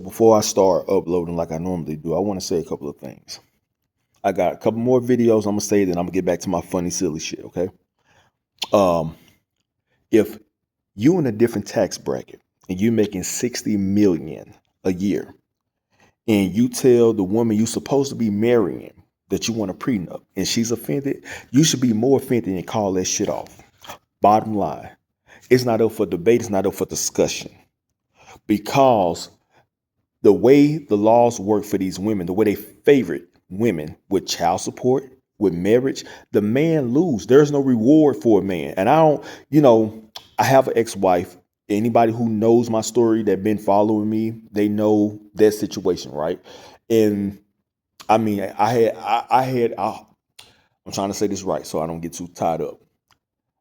Before I start uploading like I normally do, I want to say a couple of things. I got a couple more videos I'm gonna say, then I'm gonna get back to my funny, silly shit. Okay. Um, if you in a different tax bracket and you making 60 million a year, and you tell the woman you supposed to be marrying that you want a prenup, and she's offended, you should be more offended and call that shit off. Bottom line, it's not up for debate. It's not up for discussion because the way the laws work for these women, the way they favorite women with child support, with marriage, the man lose. There's no reward for a man. And I don't, I have an ex-wife. Anybody who knows my story that been following me, they know that situation, right? And I mean, I'm trying to say this right so I don't get too tied up.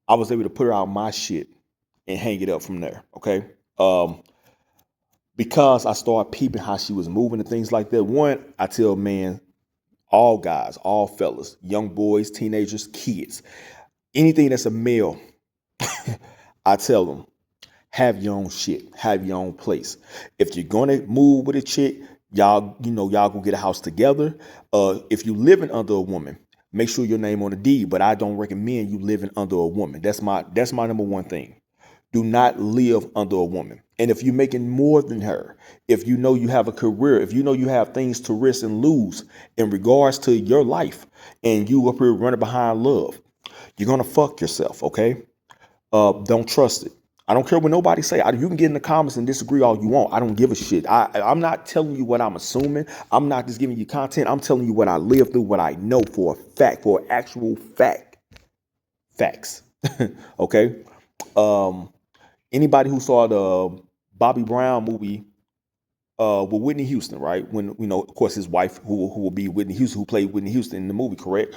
I was able to put her out my shit and hang it up from there. Okay. Um, because I started peeping how she was moving and things like that. One, I tell man, all guys, all fellas, young boys, teenagers, kids, anything that's a male, I tell them, have your own shit, have your own place. If you're gonna move with a chick, y'all go get a house together. If you living under a woman, make sure your name on the deed. But I don't recommend you living under a woman. That's my number one thing. Do not live under a woman. And if you're making more than her, if you know you have a career, if you know you have things to risk and lose in regards to your life, and you up here running behind love, you're gonna fuck yourself. Okay. Don't trust it. I don't care what nobody say. You can get in the comments and disagree all you want. I don't give a shit. I'm not telling you what I'm assuming. I'm not just giving you content. I'm telling you what I live through, what I know for a fact, for an actual fact. Facts. Okay. Um, Anybody who saw the Bobby Brown movie with Whitney Houston, right? When of course, his wife, who will be Whitney Houston, who played Whitney Houston in the movie, correct?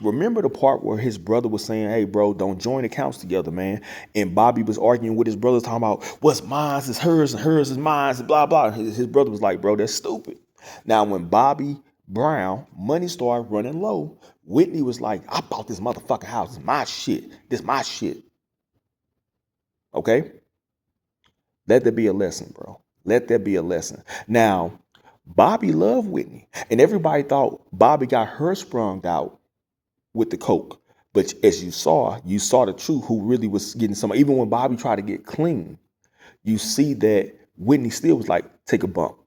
Remember the part where his brother was saying, "Hey, bro, don't join accounts together, man." And Bobby was arguing with his brother, talking about what's mine is hers and hers is mine, and blah blah. His brother was like, "Bro, that's stupid." Now, when Bobby Brown money started running low, Whitney was like, "I bought this motherfucking house. It's my shit. This my shit." Okay. Let there be a lesson, bro. Let there be a lesson. Now, Bobby loved Whitney, and everybody thought Bobby got her sprung out with the coke. But as you saw the truth, who really was getting some. Even when Bobby tried to get clean, you see that Whitney still was like, take a bump.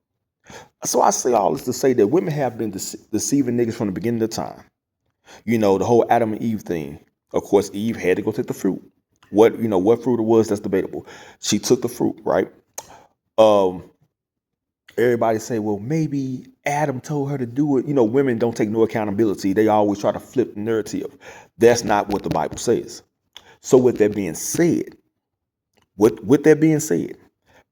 So I say all this to say that women have been deceiving niggas from the beginning of time. The whole Adam and Eve thing. Of course, Eve had to go take the fruit. What fruit it was, that's debatable. She took the fruit, right? Um, Everybody say, well, maybe Adam told her to do it. Women don't take no accountability. They always try to flip the narrative. That's not what the Bible says. So with that being said,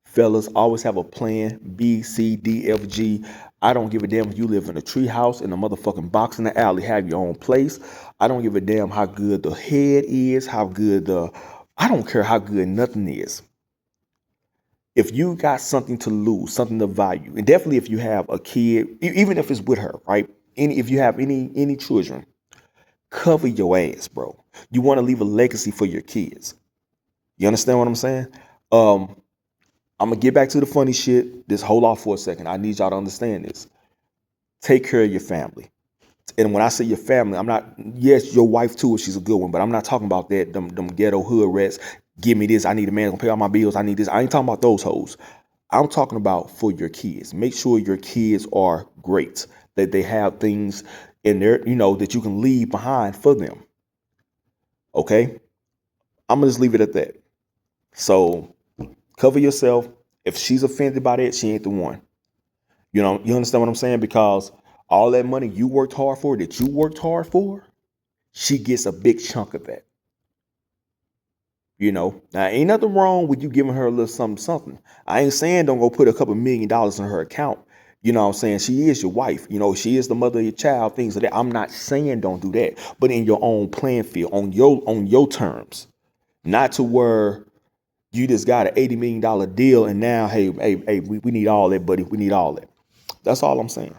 fellas, always have a plan B, C, D, F, G. I don't give a damn if you live in a tree house, in a motherfucking box in the alley, have your own place. I don't give a damn how good the head is, I don't care how good nothing is. If you got something to lose, something to value, and definitely if you have a kid, even if it's with her, right? If you have any children, cover your ass, bro. You want to leave a legacy for your kids. You understand what I'm saying? Um, I'm gonna get back to the funny shit. Just hold off for a second. I need y'all to understand this. Take care of your family. And when I say your family, I'm not, yes, your wife too, if she's a good one, but I'm not talking about that, them ghetto hood rats. Give me this. I need a man to pay all my bills. I need this. I ain't talking about those hoes. I'm talking about for your kids. Make sure your kids are great, that they have things in there, that you can leave behind for them. Okay? I'm gonna just leave it at that. So cover yourself. If she's offended by that, she ain't the one. You understand what I'm saying? Because all that money you worked hard for, she gets a big chunk of that. Now ain't nothing wrong with you giving her a little something, something. I ain't saying don't go put a couple $1 million in her account. You know what I'm saying? She is your wife. She is the mother of your child, things like that. I'm not saying don't do that, but in your own playing field, on your terms. Not to where you just got an $80 million deal and now, hey, we need all that, buddy. We need all that. That's all I'm saying.